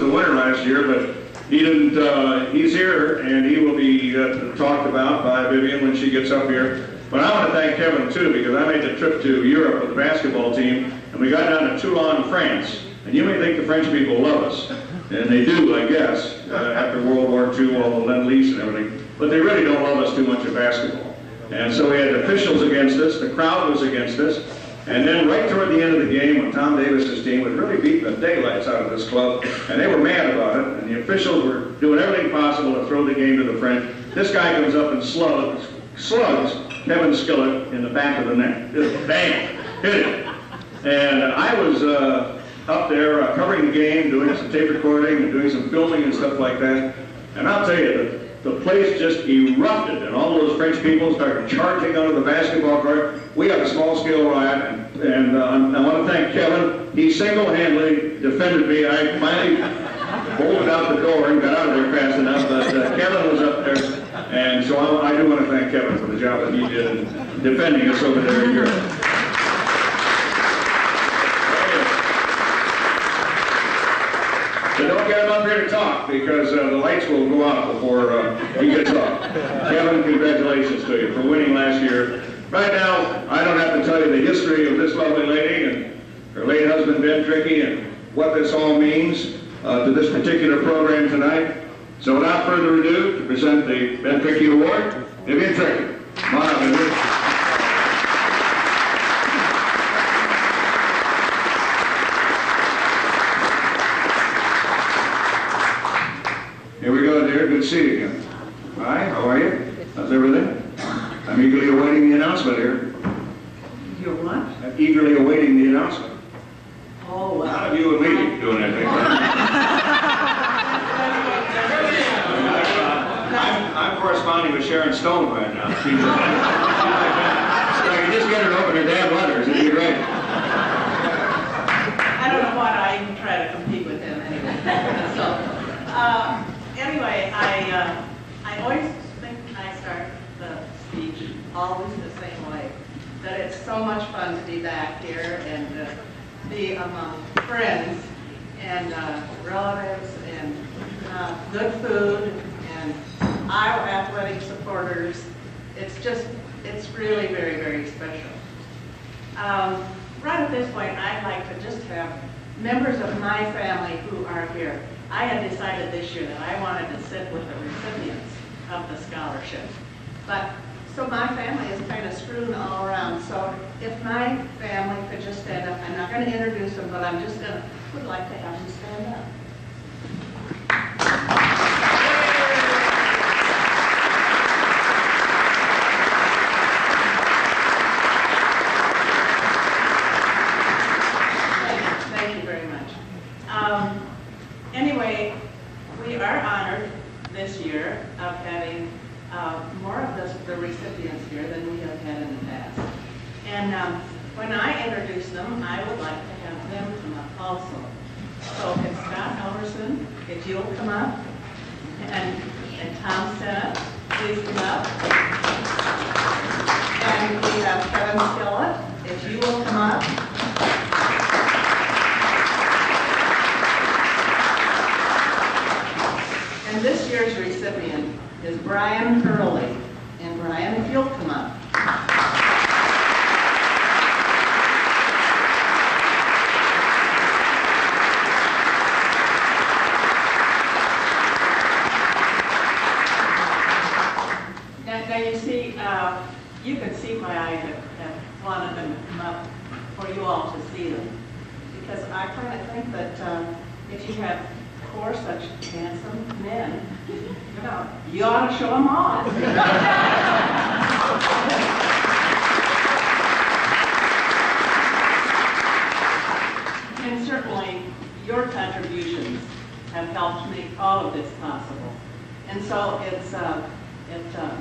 the winner last year, but he didn't. He's here, and he will be talked about by Vivian when she gets up here. But I want to thank Kevin too, because I made the trip to Europe with the basketball team, and we got down to Toulon, France. And you may think the French people love us, and they do, I guess, after World War II, all the Lend-Lease and everything. But they really don't love us too much at basketball. And so we had officials against us, the crowd was against us, and then right toward the end of the game, when Tom Davis's team was really beating the daylights out of this club, and they were mad about it, and the officials were doing everything possible to throw the game to the French. This guy comes up and slugs Kevin Skillet in the back of the neck. Just bang, hit it. And I was up there covering the game, doing some tape recording and doing some filming and stuff like that. And I'll tell you, the place just erupted, and all those French people started charging onto the basketball court. We had a small-scale riot, and I want to thank Kevin. He single-handedly defended me. I finally bolted out the door and got out of there fast enough, but Kevin was up there. And so I do want to thank Kevin for the job that he did in defending us over there in Europe. So don't get him up here to talk, because the lights will go out before he gets up. Kevin, congratulations to you for winning last year. Right now, I don't have to tell you the history of this lovely lady and her late husband, Ben Trickey, and what this all means to this particular program tonight. So without further ado, to present the Ben Trickey Award, Vivian Trickey. Come on up, Vivian. Here we go, dear. Good to see you again. Hi, how are you? How's everything? I'm eagerly awaiting the announcement here. You're what? I'm eagerly awaiting the announcement. Oh, well. None of you and me doing anything. I'm corresponding with Sharon Stone right now. So I can just get her to open her damn letters. It'd be great. I don't know why I even try to compete with him anyway. Anyway, I always think I start the speech always the same way. That it's so much fun to be back here and be among friends and relatives and good food and Iowa athletic supporters. It's really very, very special. Right at this point, I'd like to just have members of my family who are here. I had decided this year that I wanted to sit with the recipients of the scholarship. But, so my family is kind of strewn all around. So if my family could just stand up, I'm not going to introduce them, but I'm just would like to have them stand up. Thank you very much. Anyway, we are honored this year of having more of the recipients here than we have had in the past. And when I introduce them, I would like to have them come up also. So if Scott Helverson, if you'll come up, and Tom Stemler, please come up. And we have Kevin Skillet, if you will come up. And this year's recipient is Brion Hurley. And Brion, if you'll come up. Now you see, you can see why I have wanted them to come up for you all to see them. Because I kind of think that if you have 4 such handsome men, you ought to show them off. And certainly, your contributions have helped make all of this possible. And so it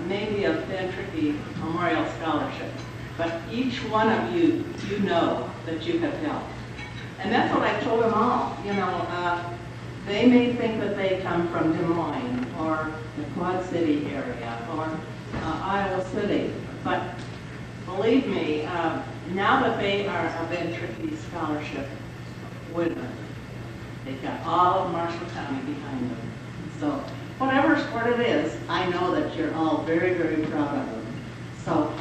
may be a Ben Trickey Memorial Scholarship, but each one of you, you know that you have helped. And that's what I told them all. They may think that they come from Des Moines or the Quad City area or Iowa City, but believe me, now that they are a Ben Trickey Scholarship winner, They've got all of Marshall County behind them. So whatever sport it is, I know that you're all very, very proud of them. So,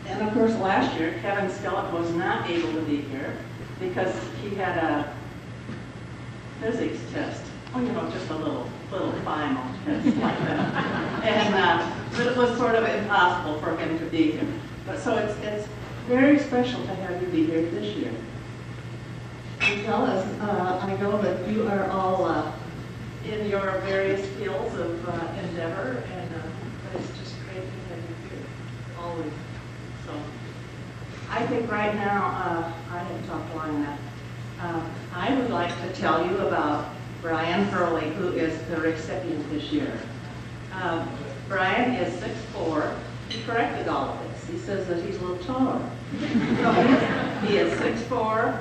and of course last year, Kevin Skillet was not able to be here because he had a physics test. Oh, you know, just a little final test like that. And but it was sort of impossible for him to be here. But so it's very special to have you be here this year. And tell us, I know that you are all in your various fields of endeavor, and but it's just great to have you here, always. So I think right now, I have talked long enough. I would like to tell you about Brion Hurley, who is the recipient this year. Brion is 6'4". He corrected all of this. He says that he's a little taller. He is 6'4",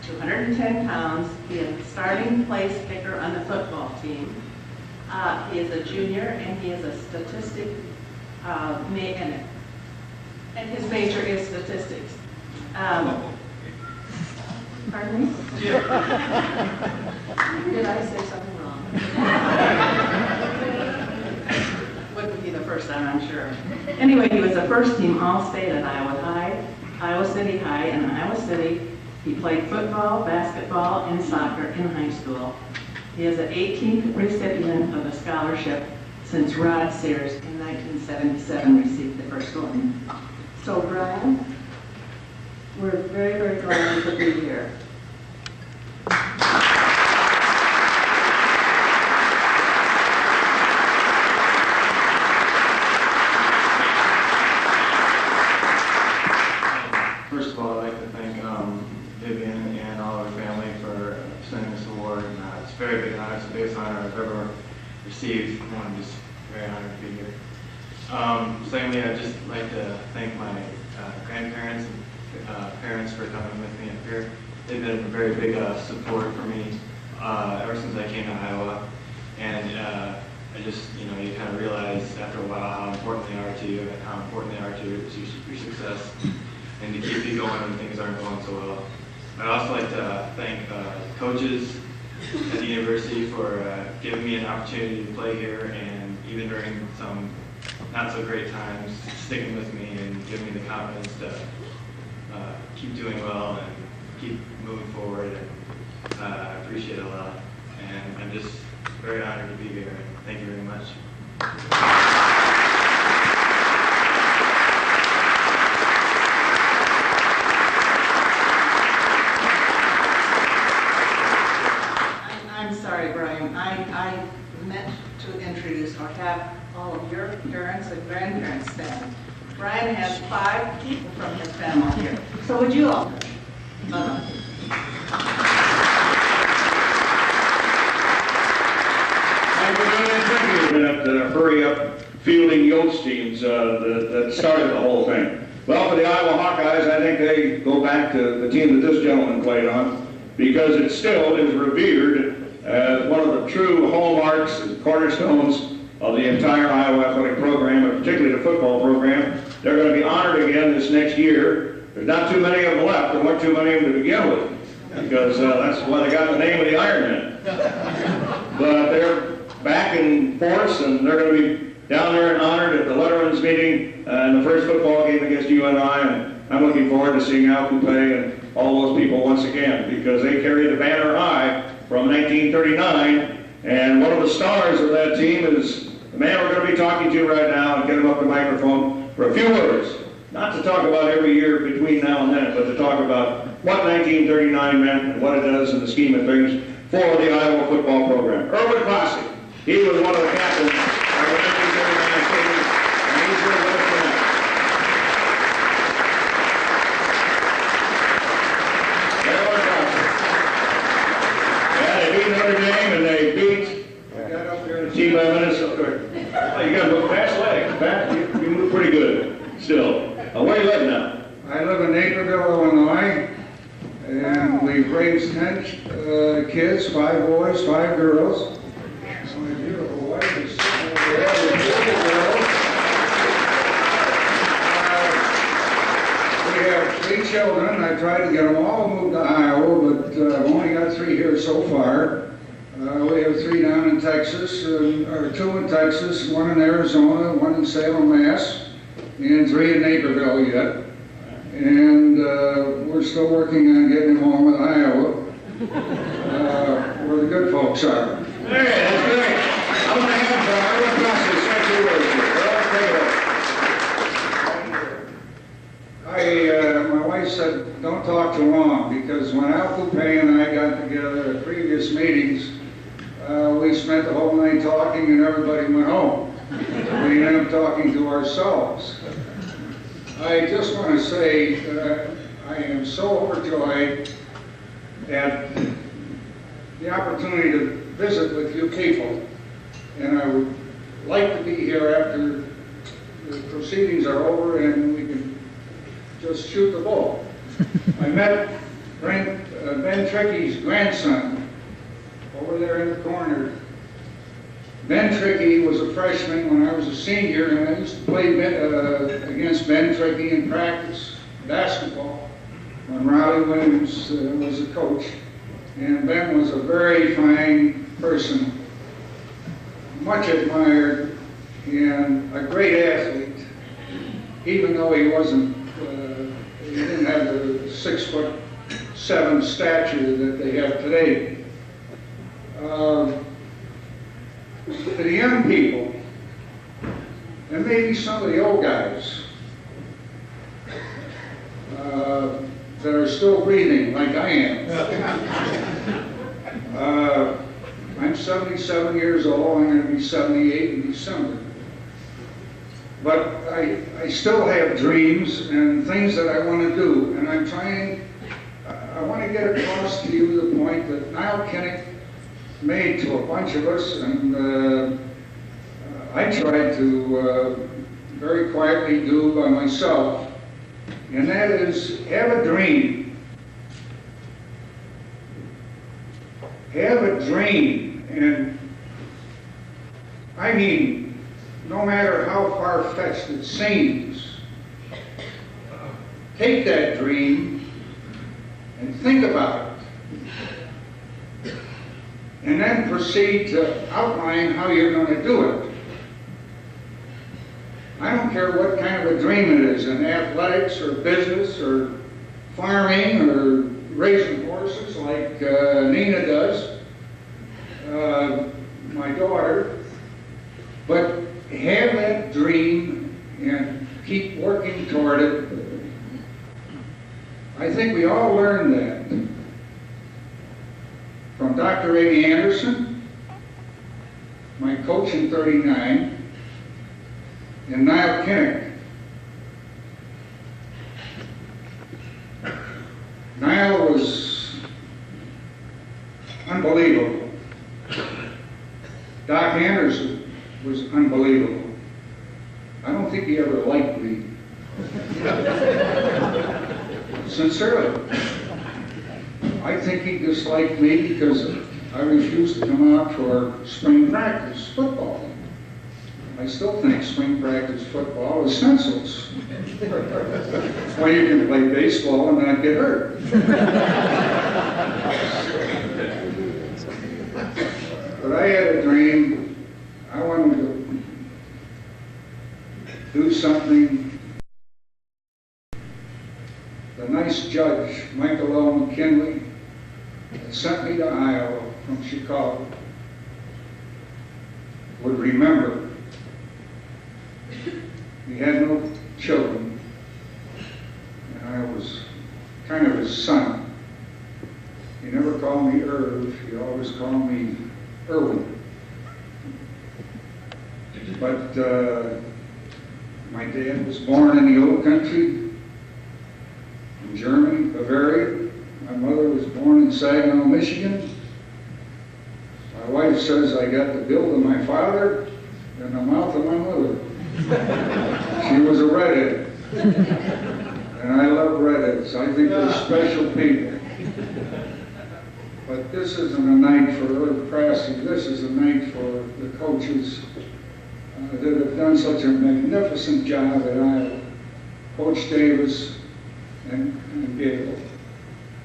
210 pounds. He is the starting place kicker on the football team. He is a junior, and he is a statistic and his major is statistics. Pardon me? Did I say something wrong? Wouldn't be the first time, I'm sure. Anyway, he was the first team All-State at Iowa High, Iowa City High, and in Iowa City. He played football, basketball, and soccer in high school. He is the 18th recipient of a scholarship since Rod Sears in 1977 received the first one. So, Brion, we're very, very glad to be here. First of all, I'd like to thank Vivian and all of her family for sending this award. And, it's a very big honor. It's the biggest honor I've ever received. I'm just very honored to be here. Secondly, I'd just like to thank my grandparents and parents for coming with me up here. They've been a very big support for me ever since I came to Iowa. And I just, you kind of realize after a while how important they are to you and how important they are to your success and to keep you going when things aren't going so well. I'd also like to thank coaches at the university for giving me an opportunity to play here, and even during some not so great times, sticking with me and giving me the confidence to keep doing well and keep moving forward. And I appreciate it a lot. And I'm just very honored to be here. And thank you very much. I'm sorry, Brion. I meant to introduce or have all of your parents and grandparents stand. Brion has 5 people from his family here. So would you all? Vivian Trickey been up to hurry up fielding Yotes teams that started the whole thing. Well, for the Iowa Hawkeyes, I think they go back to the team that this gentleman played on, because it still is revered as one of the true hallmarks and cornerstones of the entire Iowa athletic program, and particularly the football program. They're going to be honored again this next year. There's not too many of them left. There weren't too many of them to begin with, because that's why they got the name of the Ironman. But they're back in force, and they're going to be down there and honored at the Letterman's meeting in the first football game against UNI, and I'm looking forward to seeing Al Coupe and all those people once again, because they carry the banner high from 1939, and one of the stars of that team is the man we're going to be talking to right now, and get him up the microphone for a few words. Not to talk about every year between now and then, but to talk about what 1939 meant and what it does in the scheme of things for the Iowa football program. Erwin Prasse, he was one of the captains of the 1939 team, and he's here with us tonight. Erwin Prasse. Yeah, they beat Notre Dame, and they beat, I got up there in the team by Minnesota. Oh, you got a fast legs. You move pretty good still. Where are you living now? I live in Naperville, Illinois, and we've raised 10 kids, 5 boys, 5 girls. So my beautiful wife is sitting over there with 4 girls. We have 3 children. I tried to get them all moved to Iowa, but I've only got 30 here so far. We have 3 down in Texas, or 2 in Texas, 1 in Arizona, 1 in Salem, Mass, and 3 in Naperville yet. And we're still working on getting home with Iowa, where the good folks are. Hey, that's great. I'm going to have Erwin Prasse say 2 words here. My wife said, don't talk too long, because when Al Coupe and I got together at previous meetings, we spent the whole night talking and everybody went home. We ended up talking to ourselves. I just want to say that I am so overjoyed at the opportunity to visit with you people, and I would like to be here after the proceedings are over and we can just shoot the ball. I met Ben Trickey's grandson over there in the corner. Ben Trickey was a freshman when I was a senior, and I used to play against Ben Trickey in practice basketball when Riley Williams was the coach. And Ben was a very fine person, much admired, and a great athlete, even though he wasn't, he didn't have the 6'7" stature that they have today. To the young people, and maybe some of the old guys that are still breathing like I am. I'm 77 years old. I'm going to be 78 in December. But I still have dreams and things that I want to do, and I want to get across to you the point that Niall Kinnick made to a bunch of us, and I tried to very quietly do by myself, and that is have a dream. Have a dream, and I mean, no matter how far-fetched it seems, take that dream and think about it. And then proceed to outline how you're going to do it. I don't care what kind of a dream it is, in athletics or business or farming or raising horses like Nina does, my daughter, but have that dream and keep working toward it. I think we all learned that from Dr. Amy Anderson, my coach in '39, and Niall Kinnick. Niall was unbelievable. Doc Anderson was unbelievable. I don't think he ever liked me. Sincerely. I think he disliked me because I refused to come out for spring practice football. I still think spring practice football is senseless. Well, you can play baseball and not get hurt. But I had a dream. I wanted to do something. The nice judge, Michael L. McKinley, that sent me to Iowa from Chicago, would remember. He had no children, and I was kind of his son. He never called me Irv, he always called me Erwin. But my dad was born in the old country, in Germany, Bavaria. My mother was born in Saginaw, Michigan. My wife says I got the build of my father and the mouth of my mother. She was a redhead. And I love redheads. I think they're special people. But this isn't a night for Erwin Prasse. This is a night for the coaches that have done such a magnificent job at Iowa. Coach Davis and Gable.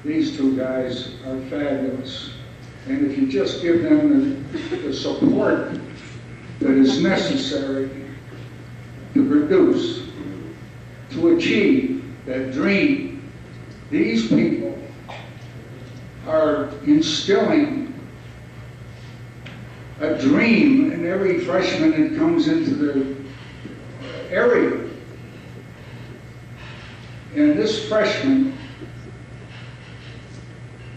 These two guys are fabulous. And if you just give them the support that is necessary to produce, to achieve that dream, these people are instilling a dream in every freshman that comes into the area. And this freshman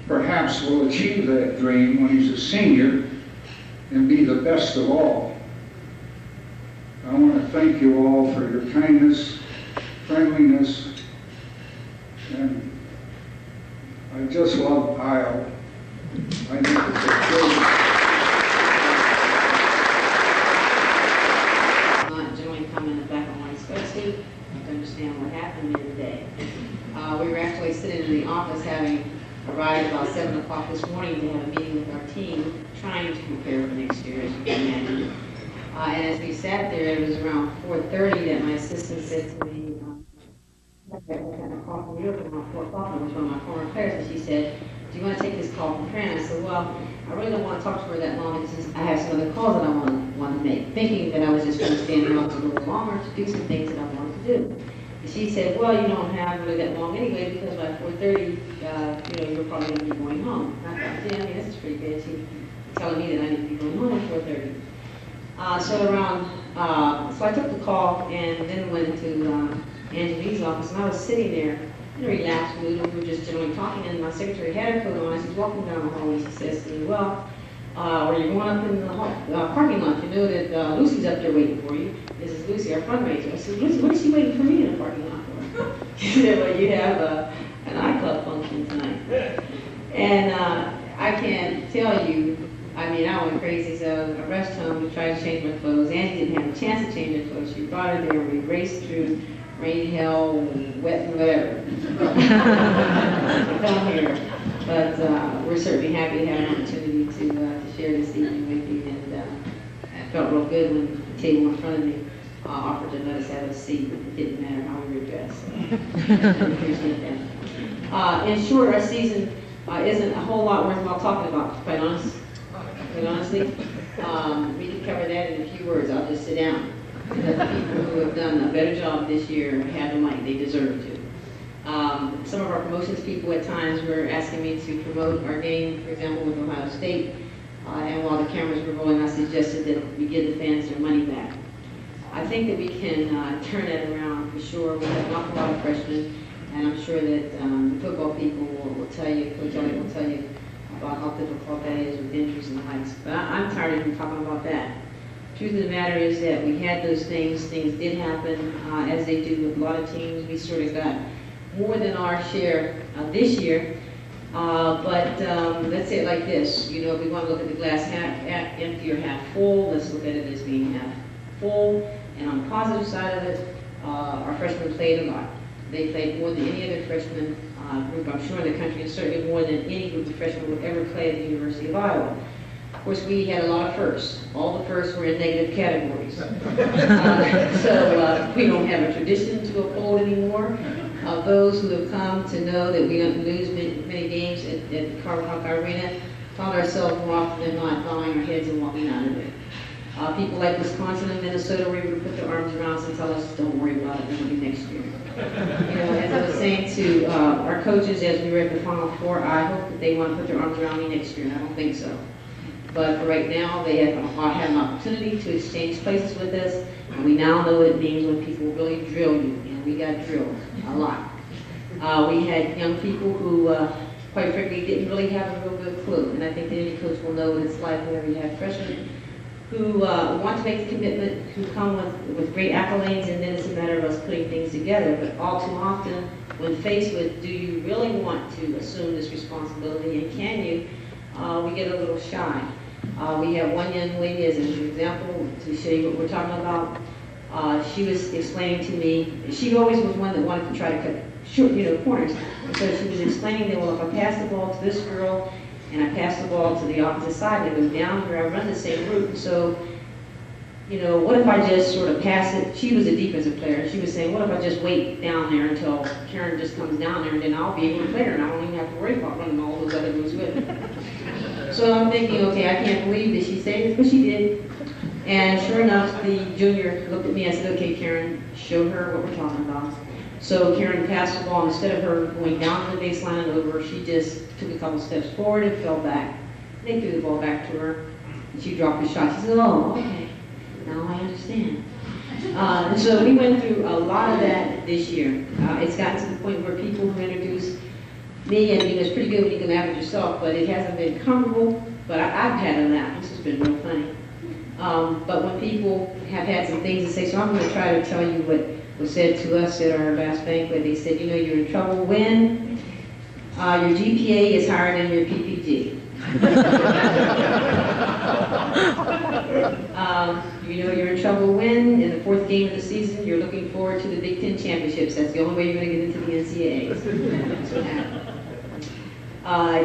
perhaps will achieve that dream when he's a senior and be the best of all. I want to thank you all for your kindness, friendliness, and I just love Isle. I think it's a great. Generally come in the back of my spreadsheet to understand what happened there today. We were actually sitting in the office having arrived about 7 o'clock this morning to have a meeting with our team, trying to prepare for next year, as you can imagine. And as we sat there, it was around 4:30 that my assistant said to me, I had a call from Europe around 4 o'clock, it was one of my former players, and she said, do you want to take this call from Fran? I said, well, I really don't want to talk to her that long because I have some other calls that I want to make, thinking that I was just going to stand around a little longer to do some things that I wanted to do. And she said, well, you don't have really that long anyway, because by 4:30, you're probably going to be going home. And I thought, yeah, this is pretty good. She's telling me that I need to be going home at 4:30. So I took the call and then went into Angelique's office, and I was sitting there in a relaxed mood, and we were just generally talking, and my secretary had her coat on, and she's walking down the hallway, she says to me, well, are you going up in the parking lot? You know that Lucy's up there waiting for you. This is Lucy, our fundraiser. I said, Lucy, what is she waiting for me in the parking lot for? She said, well, you have an I-Club function tonight. And I can't tell you, I mean, I went crazy, so I rushed home to try to change my clothes. Angie didn't have a chance to change her clothes. She brought her there, and we raced through rain, hell, wet, and whatever. But we're certainly happy to have an opportunity to share this evening with you, and I felt real good when the table in front of me offered to let us have a seat. It didn't matter how we were dressed. So I appreciate that. In short, our season isn't a whole lot worthwhile talking about, quite honestly. We can cover that in a few words. I'll just sit down. The people who have done a better job this year have the mic. They deserve to. Some of our promotions people at times were asking me to promote our game, for example, with Ohio State. And while the cameras were rolling, I suggested that we give the fans their money back. I think that we can turn that around for sure. We have an awful lot of freshmen, and I'm sure that the football people will tell you, Coach Elliott will tell you about how difficult that is with injuries and the likes. But I'm tired of even talking about that. Truth of the matter is that we had those things. Things did happen, as they do with a lot of teams. We sort of got more than our share this year. But let's say it like this. If we want to look at the glass half empty or half full, let's look at it as being half full. And on the positive side of it, our freshmen played a lot. They played more than any other freshman group, I'm sure, in the country, and certainly more than any group of freshmen would ever play at the University of Iowa. Of course, we had a lot of firsts. All the firsts were in negative categories. So we don't have a tradition to uphold anymore. Those who have come to know that we don't lose many games at the Carver Arena found ourselves more often than not bowing our heads and walking out of it. People like Wisconsin and Minnesota were able to put their arms around us and tell us, don't worry about it, it'll be next year. As I was saying to our coaches as we were at the Final Four, I hope that they want to put their arms around me next year, and I don't think so. But for right now, they have an opportunity to exchange places with us, and we now know what it means when people really drill you, and we got drilled a lot. We had young people who, quite frankly, didn't really have a real good clue, and I think that any coach will know what it's like whenever you have freshmen who want to make the commitment, who come with great accolades, and then it's a matter of us putting things together. But all too often, when faced with, do you really want to assume this responsibility, and can you, we get a little shy. We have one young lady as an example to show you what we're talking about. She was explaining to me, she always was one that wanted to try to cut short, corners. And so she was explaining that, well, if I pass the ball to this girl and I pass the ball to the opposite side, they go down here, I run the same route. And so, what if I just sort of pass it? She was a defensive player. She was saying, what if I just wait down there until Karen just comes down there, and then I'll be able to play her, and I don't even have to worry about running all those other routes with her. So I'm thinking, okay, I can't believe that she said this, but she did. And sure enough, the junior looked at me and said, okay, Karen, show her what we're talking about. So Karen passed the ball. Instead of her going down to the baseline and over, she just took a couple steps forward and fell back. They threw the ball back to her, and she dropped the shot. She said, oh, okay, now I understand. And so we went through a lot of that this year. It's gotten to the point where people who introduce me, and it's pretty good when you can laugh at yourself, but it hasn't been comfortable, but I've had a laugh. This has been real funny. But when people have had some things to say, so I'm going to try to tell you what was said to us at our last banquet. They said, you know, you're in trouble when your GPA is higher than your PPG. You know you're in trouble when, in the 4th game of the season, you're looking forward to the Big Ten championships. That's the only way you're going to get into the NCAA. That's what happened.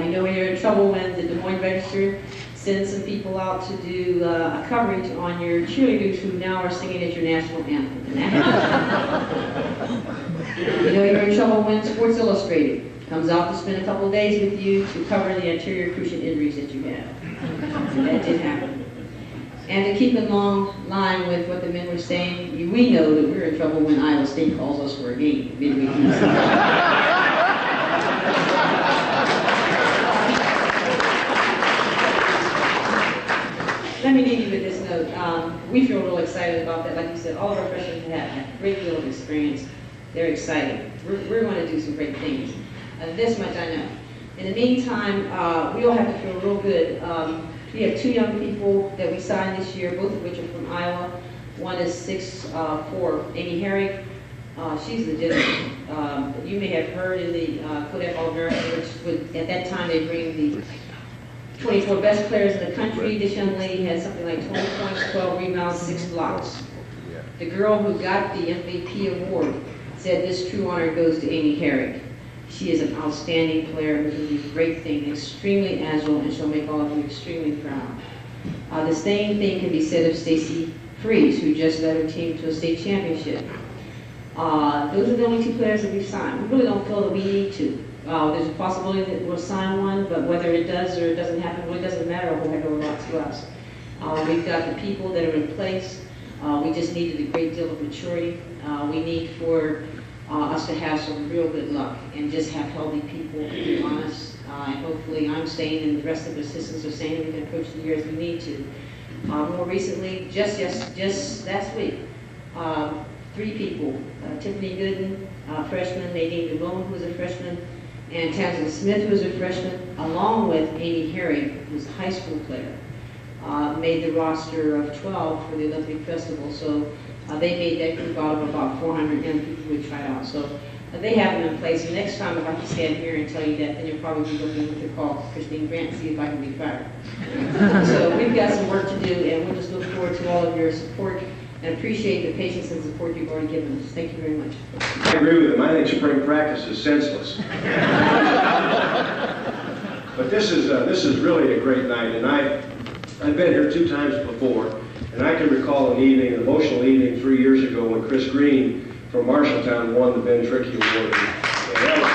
You know you're in trouble when the Des Moines Register sends some people out to do a coverage on your cheerleaders who now are singing at your national anthem. And that happens. You know you're in trouble when Sports Illustrated comes out to spend a couple of days with you to cover the anterior cruciate injuries that you have. And that did happen. And to keep in line with what the men were saying, we know that we're in trouble when Iowa State calls us for a game midweek. Let me leave you with this note. We feel real excited about that. Like you said, all of our freshmen have a great deal of experience. They're excited. We're going to do some great things. This much I know. In the meantime, we all have to feel real good. We have 2 young people that we signed this year, both of which are from Iowa. One is 6'4", Amy Herrick. She's legitimate. You may have heard in the Kodak All-American, which would, at that time they bring the 24 best players in the country. This young lady had something like 20 points, 12 rebounds, 6 blocks. The girl who got the MVP award said this true honor goes to Amy Herrick. She is an outstanding player who can do great things, extremely agile, and she'll make all of you extremely proud. The same thing can be said of Stacy Freeze, who just led her team to a state championship. Those are the only 2 players that we've signed. We really don't feel that we need to. There's a possibility that we'll sign one, but whether it does or it doesn't happen really doesn't matter a whole heck of a lot to us. We've got the people that are in place. We just needed a great deal of maturity. We need for us to have some real good luck and just have healthy people, to be honest. And hopefully I'm saying and the rest of the assistants are saying we can approach the year as we need to. More recently, just last week, 3 people, Tiffany Gooden, freshman, Nadine DeLone, who was a freshman, and Tamsin Smith, who was a freshman, along with Amy Herrick, who's a high school player, made the roster of 12 for the Olympic Festival. So they made that group out of about 400 young people who would try out. So they have them in place. And next time if I can stand here and tell you that, then you'll probably be looking what they call Christine Grant and see if I can be fired. So we've got some work to do, and we'll just look forward to all of your support and appreciate the patience and support you've already given us. Thank you very much. I agree with him. I think spring practice is senseless. But this is really a great night, and I've been here 2 times before, and I can recall an evening, an emotional evening 3 years ago when Chris Green from Marshalltown won the Ben Trickey Award. And that was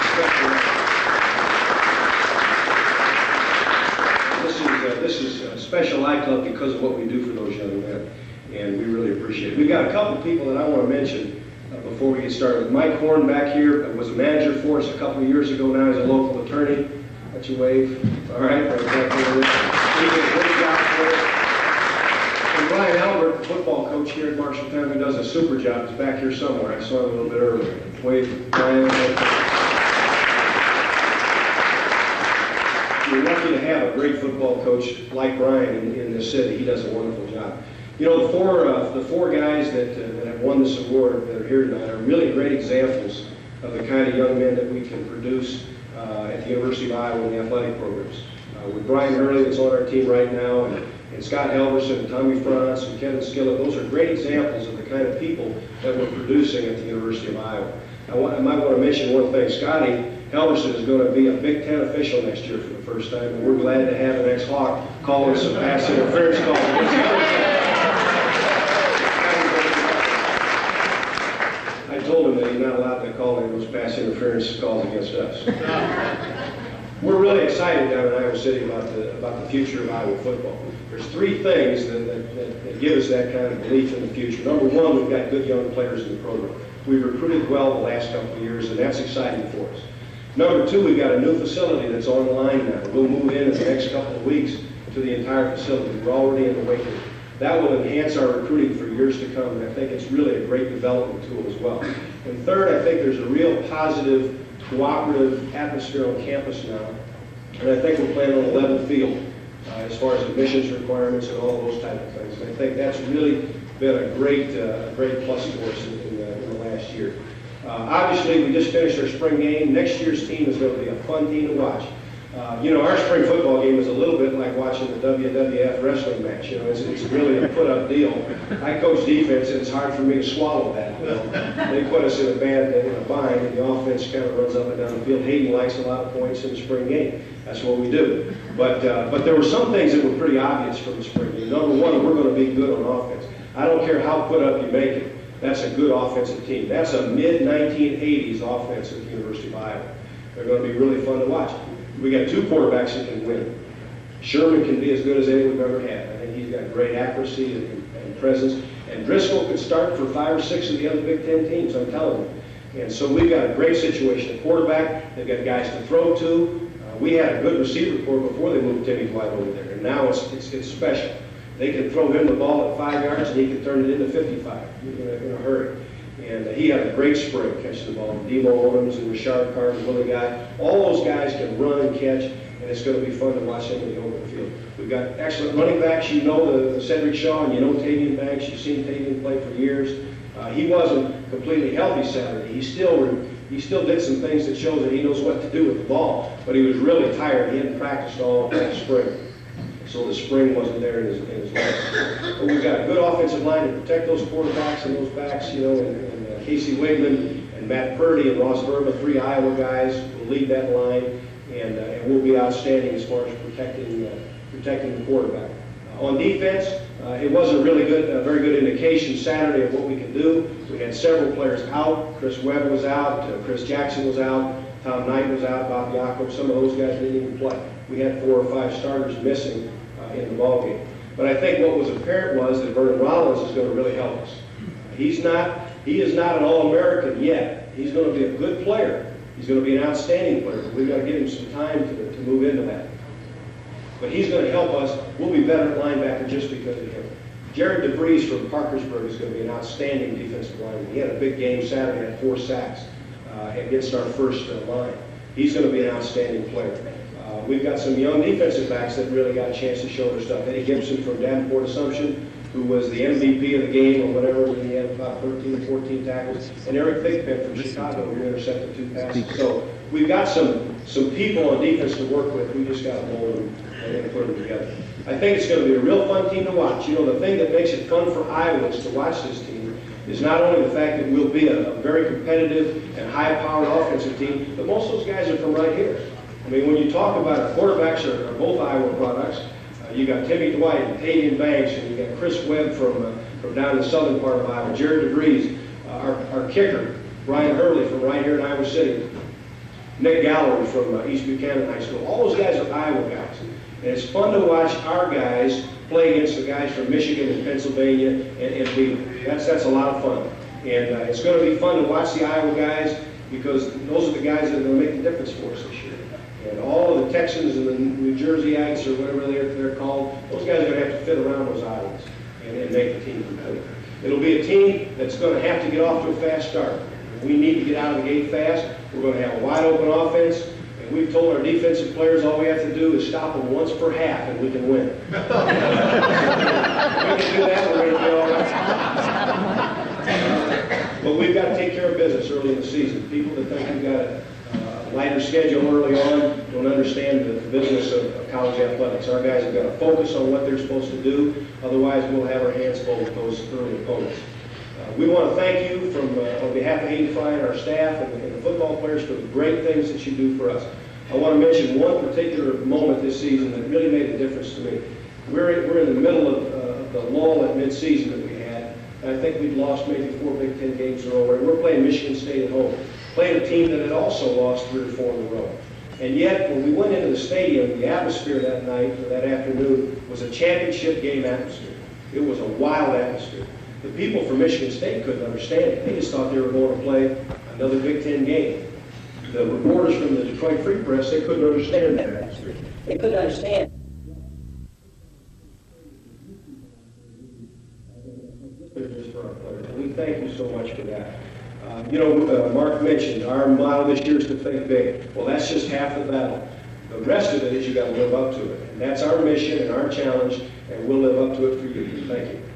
special. This is a special I-Club because of what we do for those young men, and we really appreciate it. We've got a couple of people that I want to mention before we get started. Mike Horn back here was a manager for us a couple of years ago. Now he's a local attorney. Let you wave. All right. He did a great job for us. And Brian Albert, football coach here at Marshalltown, who does a super job, is back here somewhere. I saw him a little bit earlier. Wave, Brian. You're lucky to have a great football coach like Brian in this city. He does a wonderful job. You know, the four guys that have won this award that are here tonight are really great examples of the kind of young men that we can produce at the University of Iowa in the athletic programs. With Brion Hurley, that's on our team right now, and Scott Helverson, and Tommy France, and Kevin Skillet, those are great examples of the kind of people that we're producing at the University of Iowa. I might want to mention one thing. Scotty Helverson is going to be a Big Ten official next year for the first time, and we're glad to have an ex-Hawk calling some pass interference calls. I told him that he's not allowed to call any of those pass interference calls against us. We're really excited down in Iowa City about the future of Iowa football. There's three things that give us that kind of belief in the future. Number one, we've got good young players in the program. We've recruited well the last couple of years, and that's exciting for us. Number two, we've got a new facility that's online now. We'll move in the next couple of weeks to the entire facility. We're already in the waiting room. That will enhance our recruiting for years to come, and I think it's really a great development tool as well. And third, I think there's a real positive, cooperative atmosphere on campus now, and I think we're playing on a level field as far as admissions requirements and all those type of things. And I think that's really been a great plus for us in the last year. Obviously, we just finished our spring game. Next year's team is going to be a fun team to watch. Our spring football game is a little bit like watching the WWF wrestling match. It's really a put-up deal. I coach defense, and it's hard for me to swallow that. They put us in a bind, and the offense kind of runs up and down the field. Hayden likes a lot of points in the spring game. That's what we do. But there were some things that were pretty obvious from the spring game. Number one, we're going to be good on offense. I don't care how put-up you make it. That's a good offensive team. That's a mid-1980s offense at the University of Iowa. They're going to be really fun to watch. We got two quarterbacks that can win. Sherman can be as good as any we've ever had. I think he's got great accuracy and presence. And Driscoll could start for 5 or 6 of the other Big Ten teams, I'm telling you. And so we've got a great situation at quarterback. They've got guys to throw to. We had a good receiver corps before they moved Timmy Dwight over there. And now it's special. They can throw him the ball at 5 yards, and he can turn it into 55 in a hurry. And he had a great spring catching the ball. Demo Owens and Rashard Carter, Willie Guy, all those guys can run and catch, and it's going to be fun to watch them in the open field. We've got excellent running backs. You know the Cedric Shaw, and you know Tavian Banks. You've seen Tavian play for years. He wasn't completely healthy Saturday. He still did some things that shows that he knows what to do with the ball, but he was really tired. He hadn't practiced all spring. So the spring wasn't there in his legs. But we've got a good offensive line to protect those quarterbacks and those backs, and Casey Wigman and Matt Purdy and Ross Verba, 3 Iowa guys, will lead that line, and we'll be outstanding as far as protecting the quarterback. On defense, it wasn't really a very good indication Saturday of what we could do. We had several players out. Chris Webb was out. Chris Jackson was out. Tom Knight was out. Bob Yacob. Some of those guys didn't even play. We had 4 or 5 starters missing in the ball game. But I think what was apparent was that Vernon Rollins is going to really help us. He is not an All-American yet. He's going to be a good player. He's going to be an outstanding player. We've got to give him some time to move into that. But he's going to help us. We'll be better at linebacker just because of him. Jared DeVries from Parkersburg is going to be an outstanding defensive lineman. He had a big game Saturday, had 4 sacks against our first line. He's going to be an outstanding player. We've got some young defensive backs that really got a chance to show their stuff. Eddie Gibson from Davenport Assumption, who was the MVP of the game or whatever, and he had about 13 or 14 tackles. And Eric Thigpen from Chicago, who intercepted 2 passes. So we've got some people on defense to work with. We just got to mold them and put them together. I think it's going to be a real fun team to watch. The thing that makes it fun for Iowans to watch this team is not only the fact that we'll be a very competitive and high-powered offensive team, but most of those guys are from right here. I mean, when you talk about our quarterbacks are both Iowa products. You got Timmy Dwight and Tavian Banks, and you got Chris Webb from down in the southern part of Iowa, Jared DeVries, our kicker, Brion Hurley from right here in Iowa City, Nick Gallery from East Buchanan High School. All those guys are Iowa guys. And it's fun to watch our guys play against the guys from Michigan and Pennsylvania and beat them. That's a lot of fun. And it's going to be fun to watch the Iowa guys because those are the guys that are going to make the difference for us this year. And all of the Texans and the New Jerseyites or whatever they're called, those guys are going to have to fit around those Iowans and make the team competitive. It'll be a team that's going to have to get off to a fast start. We need to get out of the gate fast. We're going to have a wide open offense. And we've told our defensive players all we have to do is stop them once per half and we can win. If we can do that, we're going to be all right. But we've got to take care of business early in the season. People that think we've got a lighter schedule early on don't understand the business of college athletics. Our guys have got to focus on what they're supposed to do. Otherwise, we'll have our hands full with those early opponents. We want to thank you on behalf of Hayden Fry and our staff and the football players for the great things that you do for us. I want to mention one particular moment this season that really made a difference to me. We're in the middle of the lull at mid-season that we had, and I think we'd lost maybe 4 Big Ten games in a row. We're playing Michigan State at home, playing a team that had also lost 3 or 4 in a row. And yet, when we went into the stadium, the atmosphere that night, or that afternoon, was a championship game atmosphere. It was a wild atmosphere. The people from Michigan State couldn't understand it. They just thought they were going to play another Big Ten game. The reporters from the Detroit Free Press, they couldn't understand that atmosphere. They couldn't understand. We thank you so much for that. Mark mentioned our motto this year is to think big. Well, that's just half the battle. The rest of it is you got to live up to it. And that's our mission and our challenge, and we'll live up to it for you. Thank you.